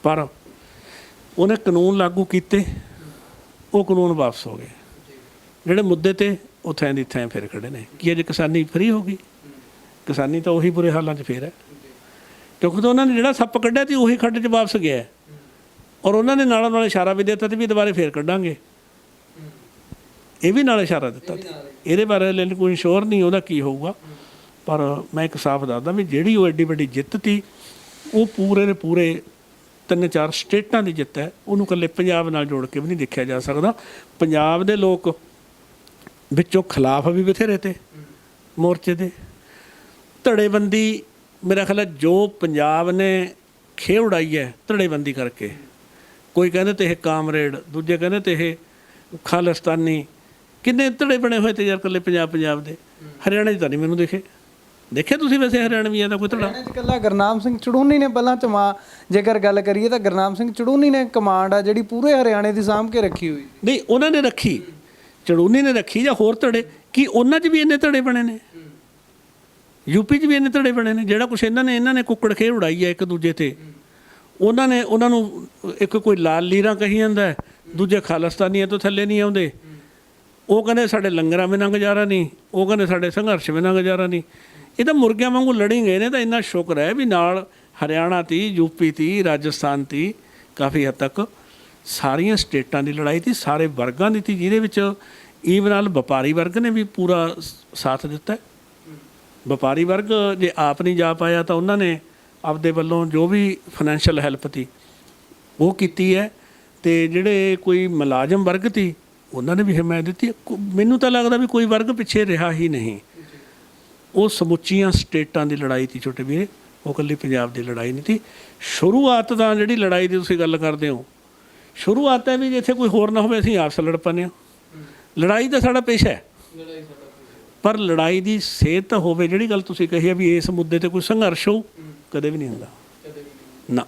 ਪਰ ਉਹਨੇ ਕਾਨੂੰਨ ਲਾਗੂ ਕੀਤੇ, ਉਹ ਕਾਨੂੰਨ ਵਾਪਸ ਹੋ ਗਏ। ਜਿਹੜੇ ਮੁੱਦੇ ਤੇ ਉੱਥੇ ਦੀ ਥਾਂ ਫਿਰ ਖੜੇ ਨੇ। ਕੀ ਅੱਜ ਕਿਸਾਨੀ ਫਰੀ ਹੋ ਗਈ? ਕਿਸਾਨੀ ਤਾਂ ਉਹੀ ਬੁਰੇ ਹਾਲਾਂ 'ਚ ਫੇਰ ਹੈ, ਕਿਉਂਕਿ ਤਾਂ ਉਹਨਾਂ ਨੇ ਜਿਹੜਾ ਸੱਪ ਕੱਢਿਆ ਸੀ ਉਹੀ ਖੱਡ 'ਚ ਵਾਪਸ ਗਿਆ। ਔਰ ਉਹਨਾਂ ਨੇ ਨਾਲੋਂ ਨਾਲ ਇਸ਼ਾਰਾ ਵੀ ਦਿੱਤਾ ਤੇ ਵੀ ਦੁਬਾਰੇ ਫੇਰ ਕੱਢਾਂਗੇ, ਇਹ ਵੀ ਨਾਲ ਇਸ਼ਾਰਾ ਦਿੱਤਾ ਸੀ। ਇਹਦੇ ਬਾਰੇ ਲਈ ਕੋਈ ਸ਼ੋਰ ਨਹੀਂ ਉਹਦਾ ਕੀ ਹੋਊਗਾ। ਪਰ ਮੈਂ ਇੱਕ ਸਾਫ਼ ਦੱਸਦਾ ਵੀ ਜਿਹੜੀ ਉਹ ਐਡੀ ਵੱਡੀ ਜਿੱਤ ਤੀ, ਉਹ ਪੂਰੇ ਦੇ ਪੂਰੇ 3-4 ਸਟੇਟਾਂ ਦੀ ਜਿੱਤ ਹੈ। ਉਹਨੂੰ ਇਕੱਲੇ ਪੰਜਾਬ ਨਾਲ ਜੋੜ ਕੇ ਵੀ ਨਹੀਂ ਦੇਖਿਆ ਜਾ ਸਕਦਾ। ਪੰਜਾਬ ਦੇ ਲੋਕ ਵਿੱਚੋਂ ਖਿਲਾਫ ਵੀ ਬਥੇਰੇ ਤੇ ਮੋਰਚੇ ਦੇ। ਧੜੇਬੰਦੀ ਮੇਰਾ ਖਿਆਲ ਹੈ ਜੋ ਪੰਜਾਬ ਨੇ ਖੇਹ ਉਡਾਈ ਹੈ ਧੜੇਬੰਦੀ ਕਰਕੇ, ਕੋਈ ਕਹਿੰਦੇ ਤੇ ਇਹ ਕਾਮਰੇਡ, ਦੂਜੇ ਕਹਿੰਦੇ ਤੇ ਇਹ ਖਾਲਿਸਤਾਨੀ, ਕਿੰਨੇ ਧੜੇ ਬਣੇ ਹੋਏ ਤੇ ਯਾਰ ਇਕੱਲੇ ਪੰਜਾਬ ਦੇ। ਹਰਿਆਣੇ 'ਚ ਤਾਂ ਨਹੀਂ ਮੈਨੂੰ ਦੇਖਿਆ ਤੁਸੀਂ ਵੈਸੇ ਹਰਿਆਣਵੀਆਂ ਦਾ ਕੋਈ ਧੜਾ? ਇਕੱਲਾ ਗੁਰਨਾਮ ਸਿੰਘ ਚੜੂਨੀ ਨੇ ਪਹਿਲਾਂ ਜੇਕਰ ਗੱਲ ਕਰੀਏ ਤਾਂ ਗੁਰਨਾਮ ਸਿੰਘ ਚੜੂਨੀ ਨੇ ਕਮਾਂਡ ਆ ਜਿਹੜੀ ਪੂਰੇ ਹਰਿਆਣੇ ਦੀ ਸਾਂਭ ਕੇ ਰੱਖੀ ਹੋਈ। ਨਹੀਂ, ਉਹਨਾਂ ਨੇ ਰੱਖੀ, ਚੜੂਨੀ ਨੇ ਰੱਖੀ ਜਾਂ ਹੋਰ ਧੜੇ? ਕੀ ਉਹਨਾਂ 'ਚ ਵੀ ਇੰਨੇ ਧੜੇ ਬਣੇ ਨੇ? ਯੂਪੀ 'ਚ ਵੀ ਇੰਨੇ ਧੜੇ ਬਣੇ ਨੇ? ਜਿਹੜਾ ਕੁਛ ਇਹਨਾਂ ਨੇ ਕੁੱਕੜ ਖੇਹ ਉਡਾਈ ਹੈ ਇੱਕ ਦੂਜੇ ਤੇ, ਉਹਨਾਂ ਨੂੰ ਇੱਕ ਕੋਈ ਲਾਲ ਲੀਰਾਂ ਕਹੀ ਜਾਂਦਾ, ਦੂਜੇ ਖਾਲਿਸਤਾਨੀਆਂ ਤੋਂ ਥੱਲੇ ਨਹੀਂ ਆਉਂਦੇ। ਉਹ ਕਹਿੰਦੇ ਸਾਡੇ ਲੰਗਰਾਂ ਬਿਨਾਂ ਗੁਜ਼ਾਰਾ ਨਹੀਂ, ਉਹ ਕਹਿੰਦੇ ਸਾਡੇ ਸੰਘਰਸ਼ ਬਿਨਾਂ ਗੁਜ਼ਾਰਾ ਨਹੀਂ। ਇਹ ਤਾਂ ਮੁਰਗਿਆਂ ਵਾਂਗੂ ਲੜੀ ਗਏ ਨੇ। ਤਾਂ ਇੰਨਾ ਸ਼ੁਕਰ ਹੈ ਵੀ ਨਾਲ ਹਰਿਆਣਾ ਤੀ, ਯੂਪੀ ਤੀ, ਰਾਜਸਥਾਨ ਤੀ, ਕਾਫੀ ਹੱਦ ਤੱਕ ਸਾਰੀਆਂ ਸਟੇਟਾਂ ਦੀ ਲੜਾਈ ਤੀ, ਸਾਰੇ ਵਰਗਾਂ ਦੀ ਤੀ, ਜਿਹਦੇ ਵਿੱਚ ਈਵਨ ਨਾਲ ਵਪਾਰੀ ਵਰਗ ਨੇ ਵੀ ਪੂਰਾ ਸਾਥ ਦਿੱਤਾ। ਵਪਾਰੀ ਵਰਗ ਜੇ ਆਪ ਨਹੀਂ ਜਾ ਪਾਇਆ ਤਾਂ ਉਹਨਾਂ ਨੇ ਆਪਦੇ ਵੱਲੋਂ ਜੋ ਵੀ ਫਾਈਨੈਂਸ਼ੀਅਲ ਹੈਲਪ ਤੀ ਉਹ ਕੀਤੀ ਹੈ। ਅਤੇ ਜਿਹੜੇ ਕੋਈ ਮੁਲਾਜ਼ਮ ਵਰਗ ਤੀ ਉਹਨਾਂ ਨੇ ਵੀ ਹਿਮਾਇਤ ਦਿੱਤੀ। ਮੈਨੂੰ ਤਾਂ ਲੱਗਦਾ ਵੀ ਕੋਈ ਵਰਗ ਪਿੱਛੇ ਰਿਹਾ ਹੀ ਨਹੀਂ। ਉਹ ਸਮੁੱਚੀਆਂ ਸਟੇਟਾਂ ਦੀ ਲੜਾਈ ਤੀ ਛੋਟੇ ਵੀਰੇ, ਉਹ ਇਕੱਲੀ ਪੰਜਾਬ ਦੀ ਲੜਾਈ ਨਹੀਂ ਤੀ। ਸ਼ੁਰੂਆਤ ਤਾਂ ਜਿਹੜੀ ਲੜਾਈ ਦੀ ਤੁਸੀਂ ਗੱਲ ਕਰਦੇ ਹੋ, ਸ਼ੁਰੂਆਤ ਹੈ ਵੀ ਜੇ ਇੱਥੇ ਕੋਈ ਹੋਰ ਨਾ ਹੋਵੇ ਅਸੀਂ ਆਪਸ ਲੜ ਪੈਂਦੇ ਹਾਂ। ਲੜਾਈ ਤਾਂ ਸਾਡਾ ਪੇਸ਼ਾ ਹੈ, ਪਰ ਲੜਾਈ ਦੀ ਸੇਧ ਤਾਂ ਹੋਵੇ। ਜਿਹੜੀ ਗੱਲ ਤੁਸੀਂ ਕਹੀ ਹੈ ਵੀ ਇਸ ਮੁੱਦੇ 'ਤੇ ਕੋਈ ਸੰਘਰਸ਼ ਹੋਊ, ਕਦੇ ਵੀ ਨਹੀਂ ਹੁੰਦਾ ਨਾ।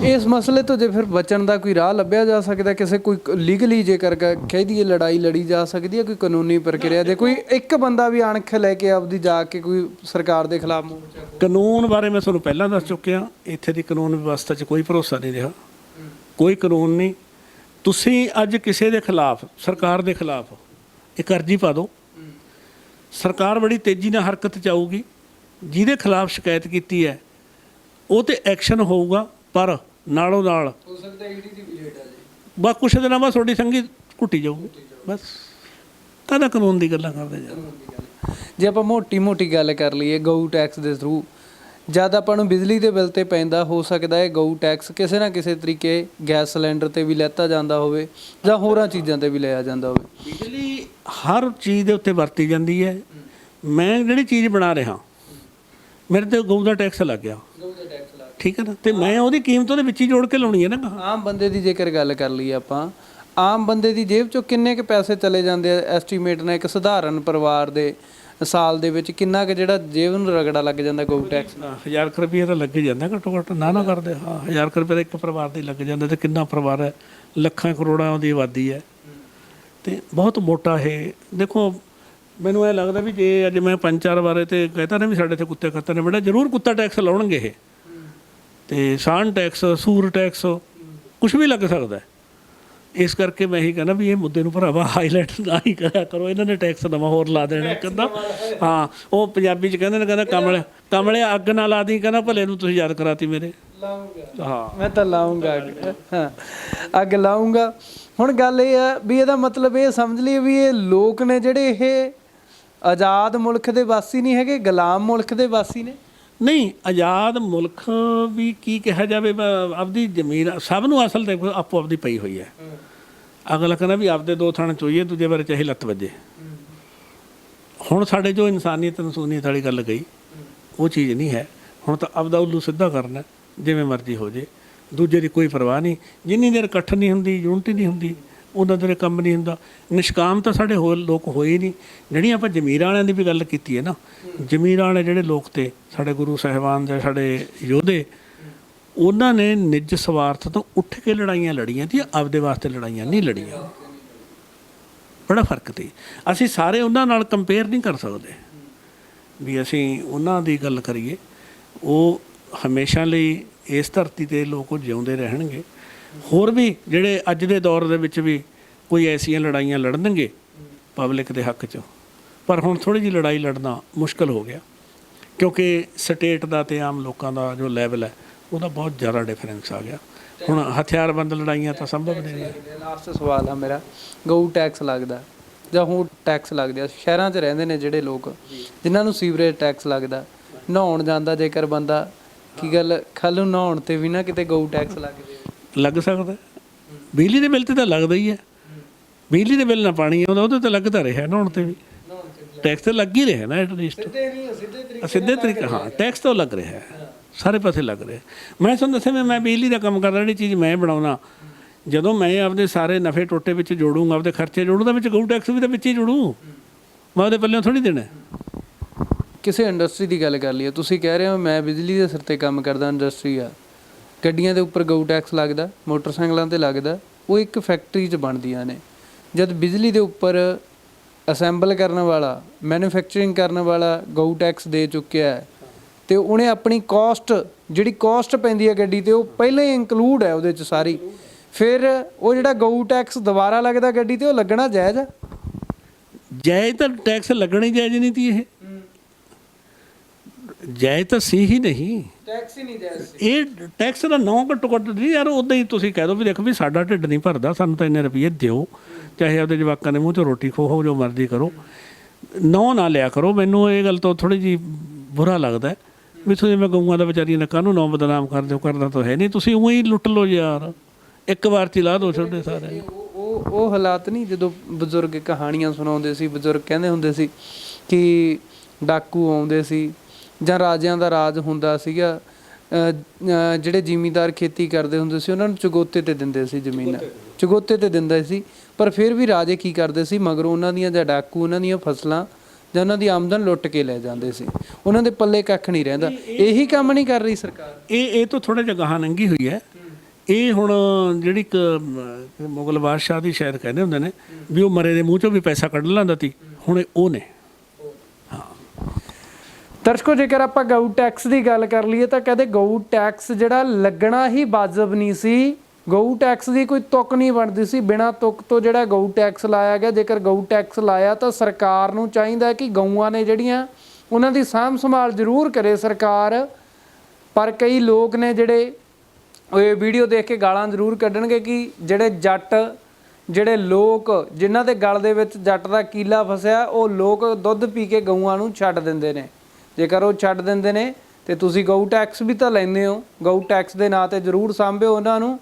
ਇਸ ਮਸਲੇ ਤੋਂ ਜੇ ਫਿਰ ਬਚਣ ਦਾ ਕੋਈ ਰਾਹ ਲੱਭਿਆ ਜਾ ਸਕਦਾ ਕਿਸੇ, ਕੋਈ ਲੀਗਲੀ ਜੇਕਰ ਕਹਿ ਦਈਏ ਲੜਾਈ ਲੜੀ ਜਾ ਸਕਦੀ ਹੈ, ਕੋਈ ਕਾਨੂੰਨੀ ਪ੍ਰਕਿਰਿਆ ਦੇ, ਕੋਈ ਇੱਕ ਬੰਦਾ ਵੀ ਅਣਖ ਲੈ ਕੇ ਆਪਦੀ ਜਾ ਕੇ ਕੋਈ ਸਰਕਾਰ ਦੇ ਖਿਲਾਫ ਮੋਰਚਾ? ਕਾਨੂੰਨ ਬਾਰੇ ਮੈਂ ਤੁਹਾਨੂੰ ਪਹਿਲਾਂ ਦੱਸ ਚੁੱਕਿਆ, ਇੱਥੇ ਦੀ ਕਾਨੂੰਨ ਵਿਵਸਥਾ 'ਚ ਕੋਈ ਭਰੋਸਾ ਨਹੀਂ ਰਿਹਾ, ਕੋਈ ਕਾਨੂੰਨ ਨਹੀਂ। ਤੁਸੀਂ ਅੱਜ ਕਿਸੇ ਦੇ ਖਿਲਾਫ, ਸਰਕਾਰ ਦੇ ਖਿਲਾਫ ਇੱਕ ਅਰਜੀ ਪਾ ਦਿਓ, ਸਰਕਾਰ ਬੜੀ ਤੇਜ਼ੀ ਨਾਲ ਹਰਕਤ 'ਚ ਆਊਗੀ। ਜਿਹਦੇ ਖਿਲਾਫ ਸ਼ਿਕਾਇਤ ਕੀਤੀ ਹੈ ਉਹ 'ਤੇ ਐਕਸ਼ਨ ਹੋਊਗਾ, ਪਰ ਨਾਲੋਂ ਨਾਲ ਹੋ ਸਕਦਾ ਈਡੀ ਦੀ ਵੀ ਲੇਟ ਆ ਜੀ, ਬਸ ਕੁਛ ਦਿਨਾਂ ਬਾਅਦ ਤੁਹਾਡੀ ਸੰਗੀ ਘੁੱਟੀ ਜਾਊਗੀ। ਬਸ ਕਾਹਦਾ ਕਾਨੂੰਨ ਦੀ ਗੱਲਾਂ ਕਰਦੇ ਯਾਰ। ਜੇ ਆਪਾਂ ਮੋਟੀ ਗੱਲ ਕਰ ਲਈਏ, ਗਊ ਟੈਕਸ ਦੇ ਥਰੂ ਜਦ ਆਪਾਂ ਨੂੰ ਬਿਜਲੀ ਦੇ ਬਿੱਲ ਤੇ ਪੈਂਦਾ, ਹੋ ਸਕਦਾ ਹੈ ਗਊ ਟੈਕਸ ਕਿਸੇ ਨਾ ਕਿਸੇ ਤਰੀਕੇ ਗੈਸ ਸਿਲੰਡਰ ਤੇ ਵੀ ਲੈਤਾ ਜਾਂਦਾ ਹੋਵੇ ਜਾਂ ਹੋਰਾਂ ਚੀਜ਼ਾਂ ਤੇ ਵੀ ਲਿਆ ਜਾਂਦਾ ਹੋਵੇ। ਬਿਜਲੀ ਹਰ ਚੀਜ਼ ਦੇ ਉੱਤੇ ਵਰਤੀ ਜਾਂਦੀ ਹੈ। ਮੈਂ ਜਿਹੜੀ ਚੀਜ਼ ਬਣਾ ਰਿਹਾ ਮੇਰੇ ਤੇ ਗਊ ਦਾ ਟੈਕਸ ਲੱਗ ਗਿਆ, ਠੀਕ ਹੈ ਨਾ, ਤੇ ਮੈਂ ਉਹਦੀ ਕੀਮਤ ਉਹਦੇ ਵਿੱਚ ਹੀ ਜੋੜ ਕੇ ਲਾਉਣੀ ਹੈ ਨਾ। ਆਮ ਬੰਦੇ ਦੀ ਜੇਕਰ ਗੱਲ ਕਰ ਲਈਏ ਆਪਾਂ, ਆਮ ਬੰਦੇ ਦੀ ਜੇਬ ਚੋਂ ਕਿੰਨੇ ਕੁ ਪੈਸੇ ਚਲੇ ਜਾਂਦੇ ਆ ਐਸਟੀਮੇਟ ਨਾਲ? ਇੱਕ ਸਧਾਰਨ ਪਰਿਵਾਰ ਦੇ ਸਾਲ ਦੇ ਵਿੱਚ ਕਿੰਨਾ ਕੁ ਜਿਹੜਾ ਜੇਬ ਨੂੰ ਰਗੜਾ ਲੱਗ ਜਾਂਦਾ ਗਊ ਟੈਕਸ ਨਾਲ? 1000 ਰੁਪਏ ਤਾਂ ਲੱਗ ਹੀ ਜਾਂਦਾ ਘੱਟੋ ਘੱਟ, ਨਾ ਕਰਦੇ। ਹਾਂ 1000 ਰੁਪਏ ਦਾ ਇੱਕ ਪਰਿਵਾਰ ਦੇ ਲੱਗ ਜਾਂਦਾ, ਤੇ ਕਿੰਨਾ ਪਰਿਵਾਰ ਹੈ, ਲੱਖਾਂ ਕਰੋੜਾਂ ਦੀ ਆਬਾਦੀ ਹੈ, ਤੇ ਬਹੁਤ ਮੋਟਾ ਇਹ। ਦੇਖੋ ਮੈਨੂੰ ਇਹ ਲੱਗਦਾ ਵੀ ਜੇ ਅੱਜ ਮੈਂ 5-4 ਵਾਰੇ ਤੇ ਕਹਿੰਦਾ ਨਾ ਵੀ ਸਾਡੇ ਇੱਥੇ ਕੁੱਤੇ ਖਾਤੇ ਨੇ ਬੜਾ, ਜ਼ਰੂਰ ਕੁੱਤਾ ਟੈਕਸ ਲਾਉਣਗੇ ਇਹ, ਤੇ ਸਾਨ ਟੈਕਸ, ਸੂਰ ਟੈਕਸ, ਕੁਛ ਵੀ ਲੱਗ ਸਕਦਾ। ਇਸ ਕਰਕੇ ਮੈਂ ਇਹੀ ਕਹਿੰਦਾ ਵੀ ਇਹ ਮੁੱਦੇ ਨੂੰ ਭਰਾਵਾ ਹਾਈਲਾਈਟ ਨਾ ਹੀ ਕਰਿਆ ਕਰੋ, ਇਹਨਾਂ ਨੇ ਟੈਕਸ ਨਵਾਂ ਹੋਰ ਲਾ ਦੇਣਾ। ਕਹਿੰਦਾ ਹਾਂ, ਉਹ ਪੰਜਾਬੀ 'ਚ ਕਹਿੰਦੇ ਨੇ, ਕਹਿੰਦਾ ਕਮਲੇ ਅੱਗ ਨਾ ਲਾ ਦੀ, ਕਹਿੰਦਾ ਭਲੇ ਨੂੰ ਤੁਸੀਂ ਯਾਦ ਕਰਾਤੀ ਮੇਰੇ। ਹਾਂ ਮੈਂ ਤਾਂ ਲਾਉਂਗਾ ਹਾਂ, ਅੱਗ ਲਾਉਂਗਾ। ਹੁਣ ਗੱਲ ਇਹ ਆ ਵੀ ਇਹਦਾ ਮਤਲਬ ਇਹ ਸਮਝ ਲਈਏ ਵੀ ਇਹ ਲੋਕ ਨੇ ਜਿਹੜੇ ਇਹ ਆਜ਼ਾਦ ਮੁਲਕ ਦੇ ਵਾਸੀ ਨਹੀਂ ਹੈਗੇ, ਗੁਲਾਮ ਮੁਲਕ ਦੇ ਵਾਸੀ ਨੇ। ਨਹੀਂ, ਆਜ਼ਾਦ ਮੁਲਕ ਵੀ ਕੀ ਕਿਹਾ ਜਾਵੇ, ਆਪਦੀ ਜ਼ਮੀਨ ਸਭ ਨੂੰ ਅਸਲ ਤੇ ਆਪੋ ਆਪਦੀ ਪਈ ਹੋਈ ਹੈ। ਅਗਲਾ ਕਹਿੰਦਾ ਵੀ ਆਪਦੇ 2 ਥਾਂ ਚੋਈਏ, ਦੂਜੇ ਬਾਰੇ ਚਾਹੇ ਲੱਤ ਵੱਜੇ। ਹੁਣ ਸਾਡੇ ਜੋ ਇਨਸਾਨੀਅਤ ਨਸੂਨੀਅਤ ਵਾਲੀ ਗੱਲ ਗਈ, ਉਹ ਚੀਜ਼ ਨਹੀਂ ਹੈ। ਹੁਣ ਤਾਂ ਆਪਦਾ ਉੱਲੂ ਸਿੱਧਾ ਕਰਨਾ, ਜਿਵੇਂ ਮਰਜ਼ੀ ਹੋ ਜੇ, ਦੂਜੇ ਦੀ ਕੋਈ ਪਰਵਾਹ ਨਹੀਂ। ਜਿੰਨੀ ਦੇਰ ਇਕੱਠ ਨਹੀਂ ਹੁੰਦੀ, ਯੂਨਿਟੀ ਨਹੀਂ ਹੁੰਦੀ, ਉਹਨਾਂ ਦੇ ਕੰਮ ਨਹੀਂ ਹੁੰਦਾ। ਨਿਸ਼ਕਾਮ ਤਾਂ ਸਾਡੇ ਹੋਰ ਲੋਕ ਹੋਏ ਨਹੀਂ। ਜਿਹੜੀਆਂ ਆਪਾਂ ਜ਼ਮੀਰਾਂ ਵਾਲਿਆਂ ਦੀ ਵੀ ਗੱਲ ਕੀਤੀ ਹੈ ਨਾ, ਜ਼ਮੀਰਾਂ ਵਾਲੇ ਜਿਹੜੇ ਲੋਕ ਤੇ ਸਾਡੇ ਗੁਰੂ ਸਾਹਿਬਾਨ ਜਾਂ ਸਾਡੇ ਯੋਧੇ, ਉਹਨਾਂ ਨੇ ਨਿੱਜ ਸਵਾਰਥ ਤੋਂ ਉੱਠ ਕੇ ਲੜਾਈਆਂ ਲੜੀਆਂ ਤੇ ਆਪਦੇ ਵਾਸਤੇ ਲੜਾਈਆਂ ਨਹੀਂ ਲੜੀਆਂ। ਬੜਾ ਫਰਕ ਸੀ। ਅਸੀਂ ਸਾਰੇ ਉਹਨਾਂ ਨਾਲ ਕੰਪੇਅਰ ਨਹੀਂ ਕਰ ਸਕਦੇ ਵੀ ਅਸੀਂ ਉਹਨਾਂ ਦੀ ਗੱਲ ਕਰੀਏ। ਉਹ ਹਮੇਸ਼ਾ ਲਈ ਇਸ ਧਰਤੀ 'ਤੇ ਲੋਕ ਜਿਉਂਦੇ ਰਹਿਣਗੇ। ਹੋਰ ਵੀ ਜਿਹੜੇ ਅੱਜ ਦੇ ਦੌਰ ਦੇ ਵਿੱਚ ਵੀ ਕੋਈ ਐਸੀਆਂ ਲੜਾਈਆਂ ਲੜਨਗੇ ਪਬਲਿਕ ਦੇ ਹੱਕ 'ਚ, ਪਰ ਹੁਣ ਥੋੜ੍ਹੀ ਜਿਹੀ ਲੜਾਈ ਲੜਨਾ ਮੁਸ਼ਕਲ ਹੋ ਗਿਆ, ਕਿਉਂਕਿ ਸਟੇਟ ਦਾ ਅਤੇ ਆਮ ਲੋਕਾਂ ਦਾ ਜੋ ਲੈਵਲ ਹੈ ਉਹਦਾ ਬਹੁਤ ਜ਼ਿਆਦਾ ਡਿਫਰੈਂਸ ਆ ਗਿਆ। ਹੁਣ ਹਥਿਆਰਬੰਦ ਲੜਾਈਆਂ ਤਾਂ ਸੰਭਵ ਨਹੀਂ ਹੈ। ਲਾਸਟ ਸਵਾਲ ਆ ਮੇਰਾ, ਗਊ ਟੈਕਸ ਲੱਗਦਾ ਜਾਂ ਹੋਰ ਟੈਕਸ ਲੱਗਦੇ ਆ, ਸ਼ਹਿਰਾਂ 'ਚ ਰਹਿੰਦੇ ਨੇ ਜਿਹੜੇ ਲੋਕ ਜਿਨ੍ਹਾਂ ਨੂੰ ਸੀਵਰੇਜ ਟੈਕਸ ਲੱਗਦਾ, ਨਹਾਉਣ ਜਾਂਦਾ ਜੇਕਰ ਬੰਦਾ, ਕੀ ਗੱਲ ਕੱਲ੍ਹ ਨੂੰ ਨਹਾਉਣ 'ਤੇ ਵੀ ਨਾ ਕਿਤੇ ਗਊ ਟੈਕਸ ਲੱਗ ਜਾਵੇ? ਲੱਗ ਸਕਦਾ। ਬਿਜਲੀ ਦੇ ਬਿੱਲ 'ਤੇ ਤਾਂ ਲੱਗਦਾ ਹੀ ਹੈ। ਬਿਜਲੀ ਦੇ ਬਿੱਲ ਨਾ ਪਾਣੀ ਆਉਂਦਾ, ਉਹਦੇ 'ਤੇ ਲੱਗਦਾ ਰਿਹਾ, ਨਹਾਉਣ 'ਤੇ ਵੀ ਟੈਕਸ ਤਾਂ ਲੱਗ ਹੀ ਰਿਹਾ ਨਾ ਐਟਲੀਸਟ, ਸਿੱਧੇ ਤਰੀਕੇ। ਹਾਂ, ਟੈਕਸ ਤਾਂ ਲੱਗ ਰਿਹਾ, ਸਾਰੇ ਪਾਸੇ ਲੱਗ ਰਿਹਾ। ਮੈਂ ਤੁਹਾਨੂੰ ਦੱਸਿਆ ਮੈਂ ਬਿਜਲੀ ਦਾ ਕੰਮ ਕਰਦਾ, ਜਿਹੜੀ ਚੀਜ਼ ਮੈਂ ਬਣਾਉਣਾ, ਜਦੋਂ ਮੈਂ ਆਪਦੇ ਸਾਰੇ ਨਫੇ ਟੋਟੇ ਵਿੱਚ ਜੋੜੂੰਗਾ, ਆਪਦੇ ਖਰਚੇ ਜੋੜੂ, ਤਾਂ ਵਿੱਚ ਗਊ ਟੈਕਸ ਵੀ ਤਾਂ ਵਿੱਚ ਹੀ ਜੋੜੂ, ਮੈਂ ਉਹਦੇ ਪੱਲਿਓਂ ਥੋੜ੍ਹੀ ਦੇਣਾ। ਕਿਸੇ ਇੰਡਸਟਰੀ ਦੀ ਗੱਲ ਕਰ ਲਈਏ, ਤੁਸੀਂ ਕਹਿ ਰਹੇ ਹੋ ਮੈਂ ਬਿਜਲੀ ਦੇ ਸਿਰ 'ਤੇ ਕੰਮ ਕਰਦਾ, ਇੰਡਸਟਰੀ ਆ, ਗੱਡੀਆਂ ਦੇ ਉੱਪਰ ਗਊ ਟੈਕਸ ਲੱਗਦਾ, ਮੋਟਰਸਾਈਕਲਾਂ 'ਤੇ ਲੱਗਦਾ, ਉਹ ਇੱਕ ਫੈਕਟਰੀ 'ਚ ਬਣਦੀਆਂ ਨੇ। ਜਦ ਬਿਜਲੀ ਦੇ ਉੱਪਰ ਅਸੈਂਬਲ ਕਰਨ ਵਾਲਾ, ਮੈਨੂਫੈਕਚਰਿੰਗ ਕਰਨ ਵਾਲਾ ਗਊ ਟੈਕਸ ਦੇ ਚੁੱਕਿਆ ਹੈ, ਅਤੇ ਉਹਨੇ ਆਪਣੀ ਕੋਸਟ, ਜਿਹੜੀ ਕੋਸਟ ਪੈਂਦੀ ਹੈ ਗੱਡੀ 'ਤੇ, ਉਹ ਪਹਿਲਾਂ ਹੀ ਇੰਕਲੂਡ ਹੈ ਉਹਦੇ 'ਚ ਸਾਰੀ, ਫਿਰ ਉਹ ਜਿਹੜਾ ਗਊ ਟੈਕਸ ਦੁਬਾਰਾ ਲੱਗਦਾ ਗੱਡੀ 'ਤੇ, ਉਹ ਲੱਗਣਾ ਜਾਇਜ਼ ਆ? ਜਾਇਜ਼ ਤਾਂ ਟੈਕਸ ਲੱਗਣਾ ਹੀ ਜਾਇਜ਼ ਨਹੀਂ ਤੀ। ਇਹ ਜਾਇਜ਼ ਤਾਂ ਸੀ ਹੀ ਨਹੀਂ, ਟੈਕਸ ਹੀ ਨਹੀਂ ਜਾਇਜ਼ ਸੀ। ਇਹ ਟੈਕਸ ਦਾ ਨਾਂ ਘੱਟੋ ਘੱਟ ਨਹੀਂ ਯਾਰ, ਉੱਦਾਂ ਹੀ ਤੁਸੀਂ ਕਹਿ ਦਿਓ ਵੀ ਦੇਖੋ ਵੀ ਸਾਡਾ ਢਿੱਡ ਨਹੀਂ ਭਰਦਾ, ਸਾਨੂੰ ਤਾਂ ਇੰਨੇ ਰੁਪਈਏ ਦਿਓ, ਚਾਹੇ ਆਪਦੇ ਜਵਾਕਾਂ ਦੇ ਮੂੰਹ 'ਚੋਂ ਰੋਟੀ ਖੋਹੋ, ਜੋ ਮਰਜ਼ੀ ਕਰੋ, ਨਾਂ ਨਾ ਲਿਆ ਕਰੋ। ਮੈਨੂੰ ਇਹ ਗੱਲ ਤੋਂ ਥੋੜ੍ਹੀ ਜਿਹੀ ਬੁਰਾ ਲੱਗਦਾ ਵੀ ਤੁਸੀਂ ਮੈਂ ਗਊਆਂ ਦਾ ਵਿਚਾਰੀਆਂ ਨੇ ਕਾਹਨੂੰ ਨਾਂ ਬਦਨਾਮ ਕਰ ਦਿਓ, ਕਰਦਾ ਤਾਂ ਹੈ ਨਹੀਂ, ਤੁਸੀਂ ਉਵੇਂ ਹੀ ਲੁੱਟ ਲਓ ਯਾਰ, ਇੱਕ ਵਾਰ 'ਚ ਲਾ ਦਿਓ ਛੋਟੇ ਸਾਰੇ। ਉਹ ਹਾਲਾਤ ਨਹੀਂ ਜਦੋਂ ਬਜ਼ੁਰਗ ਕਹਾਣੀਆਂ ਸੁਣਾਉਂਦੇ ਸੀ, ਬਜ਼ੁਰਗ ਕਹਿੰਦੇ ਹੁੰਦੇ ਸੀ ਕਿ ਡਾਕੂ ਆਉਂਦੇ ਸੀ ਜਾਂ ਰਾਜਿਆਂ ਦਾ ਰਾਜ ਹੁੰਦਾ ਸੀਗਾ, ਜਿਹੜੇ ਜ਼ਿਮੀਂਦਾਰ ਖੇਤੀ ਕਰਦੇ ਹੁੰਦੇ ਸੀ ਉਹਨਾਂ ਨੂੰ ਚੁਗੋਤੇ 'ਤੇ ਦਿੰਦੇ ਸੀ ਜ਼ਮੀਨਾਂ, ਚੁਗੋਤੇ 'ਤੇ ਦਿੰਦੇ ਸੀ, ਪਰ ਫਿਰ ਵੀ ਰਾਜੇ ਕੀ ਕਰਦੇ ਸੀ, ਮਗਰੋਂ ਉਹਨਾਂ ਦੀਆਂ ਜਾਂ ਡਾਕੂ ਉਹਨਾਂ ਦੀਆਂ ਫਸਲਾਂ ਜਾਂ ਉਹਨਾਂ ਦੀ ਆਮਦਨ ਲੁੱਟ ਕੇ ਲੈ ਜਾਂਦੇ ਸੀ, ਉਹਨਾਂ ਦੇ ਪੱਲੇ ਕੱਖ ਨਹੀਂ ਰਹਿੰਦਾ। ਇਹੀ ਕੰਮ ਨਹੀਂ ਕਰ ਰਹੀ ਸਰਕਾਰ? ਇਹ ਤੋਂ ਥੋੜ੍ਹਾ ਜਿਹਾ ਗਾਹਾਂ ਲੰਘੀ ਹੋਈ ਹੈ। ਇਹ ਹੁਣ ਜਿਹੜੀ ਇੱਕ ਮੁਗਲ ਬਾਦਸ਼ਾਹ ਦੀ ਸ਼ਾਇਦ ਕਹਿੰਦੇ ਹੁੰਦੇ ਨੇ ਵੀ ਉਹ ਮਰੇ ਦੇ ਮੂੰਹ 'ਚੋਂ ਵੀ ਪੈਸਾ ਕੱਢ ਲੈਂਦਾ ਸੀ, ਹੁਣ ਉਹ ਨੇ। ਦਰਸ਼ਕੋ, ਜੇਕਰ ਆਪਾਂ ਗਊ ਟੈਕਸ ਦੀ ਗੱਲ ਕਰ ਲਈਏ ਤਾਂ ਕਦੇ ਗਊ ਟੈਕਸ ਜਿਹੜਾ ਲੱਗਣਾ ਹੀ ਵਾਜਬ ਨਹੀਂ ਸੀ। ਗਊ ਟੈਕਸ ਦੀ ਕੋਈ ਤੁੱਕ ਨਹੀਂ ਬਣਦੀ ਸੀ, ਬਿਨਾਂ ਤੁੱਕ ਤੋਂ ਜਿਹੜਾ ਗਊ ਟੈਕਸ ਲਾਇਆ ਗਿਆ। ਜੇਕਰ ਗਊ ਟੈਕਸ ਲਾਇਆ ਤਾਂ ਸਰਕਾਰ ਨੂੰ ਚਾਹੀਦਾ ਕਿ ਗਊਆਂ ਨੇ ਜਿਹੜੀਆਂ ਉਹਨਾਂ ਦੀ ਸਾਂਭ ਸੰਭਾਲ ਜ਼ਰੂਰ ਕਰੇ ਸਰਕਾਰ, ਪਰ ਕਈ ਲੋਕ ਨੇ ਜਿਹੜੇ ਉਹ ਇਹ ਵੀਡੀਓ ਦੇਖ ਕੇ ਗਾਲਾਂ ਜ਼ਰੂਰ ਕੱਢਣਗੇ ਕਿ ਜਿਹੜੇ ਜੱਟ, ਜਿਹੜੇ ਲੋਕ ਜਿਨ੍ਹਾਂ ਦੇ ਗਲ ਦੇ ਵਿੱਚ ਜੱਟ ਦਾ ਕੀਲਾ ਫਸਿਆ, ਉਹ ਲੋਕ ਦੁੱਧ ਪੀ ਕੇ ਗਊਆਂ ਨੂੰ ਛੱਡ ਦਿੰਦੇ ਨੇ। ਜੇਕਰ ਉਹ ਛੱਡ ਦਿੰਦੇ ਨੇ ਤੇ ਤੁਸੀਂ ਗਊ ਟੈਕਸ ਵੀ ਤਾਂ ਲੈਂਦੇ ਹੋ, ਗਊ ਟੈਕਸ ਦੇ ਨਾਂ ਤੇ ਜ਼ਰੂਰ ਸਾਂਭਿਓ ਉਹਨਾਂ ਨੂੰ।